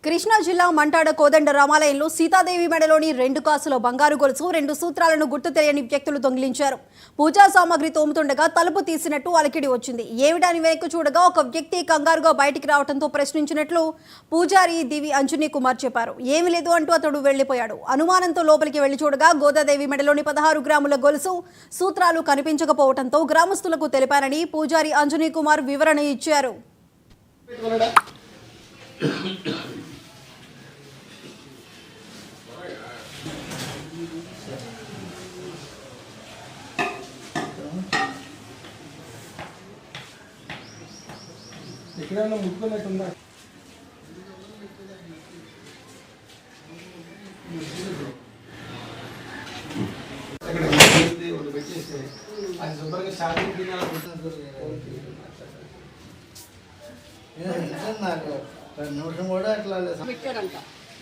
కృష్ణా జిల్లా మంటాడ కోదండ రామాలయంలో సీతాదేవి మెడలోని 2 కాసుల బంగారు గొలుసు 2 సూత్రాలను గుర్తు తెలియని వ్యక్తులు దొంగిలించారు. పూజా సామాగ్రి తోముతుండగా తలుపు తీసినట్టు అలికిడి వచ్చింది. ఏమిటని వెనక్కి చూడగా ఒక వ్యక్తి కంగారుగా బయటికి రావడంతో ప్రశ్నించినట్లు పూజారి దివి అంజనీ కుమార్ చెప్పారు. ఏమీ లేదు అంటూ అతడు వెళ్లిపోయాడు. అనుమానంతో లోపలికి వెళ్లి చూడగా గోదాదేవి మెడలోని 16 గ్రాముల గొలుసు సూత్రాలు కనిపించకపోవడంతో గ్రామస్తులకు తెలిపారని పూజారి అంజనీ కుమార్ వివరణ ఇచ్చారు. ఎక్కడైనా ముట్టుకున్నట్టుందా? పెట్టేస్తే అది శుభ్రంగా షాపింగ్ నిమిషం కూడా అట్లా పెట్టాడంట.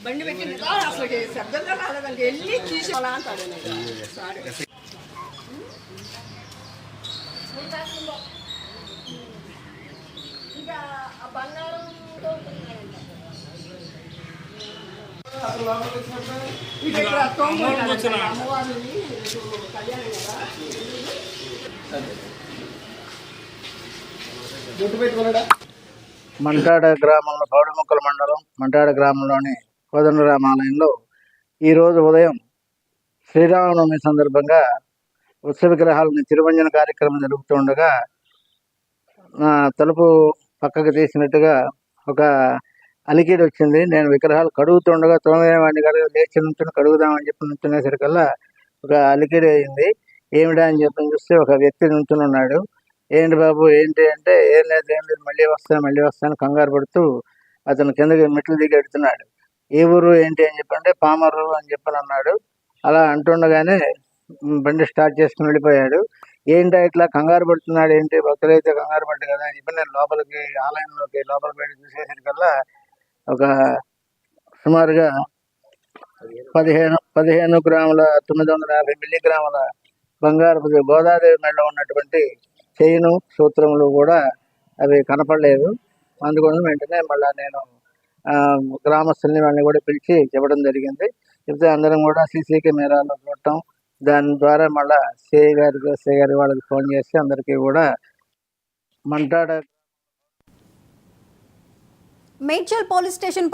బండి పెట్టింది అసలు శబ్దంగా రాలేదండి. వెళ్ళి తీసేలా అంటాడు. ఇక ఆ బంగారంతో అమ్మవారిని కళ్యాణం కదా గుర్తు పెట్టుకున్నాడా? మంటాడ గ్రామంలో పౌడముక్కల మండలం మంటాడ గ్రామంలోని కోదండ రామాలయంలో ఈరోజు ఉదయం శ్రీరామనవమి సందర్భంగా ఉత్సవ విగ్రహాలని తిరుమంజన కార్యక్రమం జరుగుతుండగా నా తలుపు పక్కకు తీసినట్టుగా ఒక అలికిడి వచ్చింది. నేను విగ్రహాలు కడుగుతుండగా తోమేవాడిని లేచి నుంచి కడుగుదామని చెప్పి నుంచునేసరికల్లా ఒక అలికిడి అయింది. ఏమిటా అని చెప్పి చూస్తే ఒక వ్యక్తి నుంచుని ఉన్నాడు. ఏంటి బాబు ఏంటి అంటే ఏం లేదు మళ్ళీ వస్తాను కంగారు పడుతూ అతను కిందకి మెట్లు దిగి ఎడుతున్నాడు. ఏ ఊరు ఏంటి అని చెప్పంటే పామర్రు అని చెప్పని అన్నాడు. అలా అంటుండగానే బండి స్టార్ట్ చేసుకుని వెళ్ళిపోయాడు. ఏంటో ఇట్లా కంగారు పడుతున్నాడు ఏంటి, భక్తులైతే కంగారు పడ్డు కదా అని చెప్పి నేను లోపలికి ఆలయంలోకి లోపల బయట చూసేసరికల్లా ఒక సుమారుగా 15 గ్రాముల 950 మిల్లీగ్రాముల బంగారు గోదాదేవి మెడలో ఉన్నటువంటి చైను సూత్రములు కూడా అవి కనపడలేదు. అందుకోసం వెంటనే మళ్ళీ నేను గ్రామస్తుల్ని వాళ్ళని కూడా పిలిచి చెప్పడం జరిగింది. చెప్తే అందరం కూడా సీసీ కెమెరాలో చూడటం, దాని ద్వారా మళ్ళీ సిఐ గారి వాళ్ళకి ఫోన్ చేసి అందరికీ కూడా మంటాడ మేడ్చల్ పోలీస్ స్టేషన్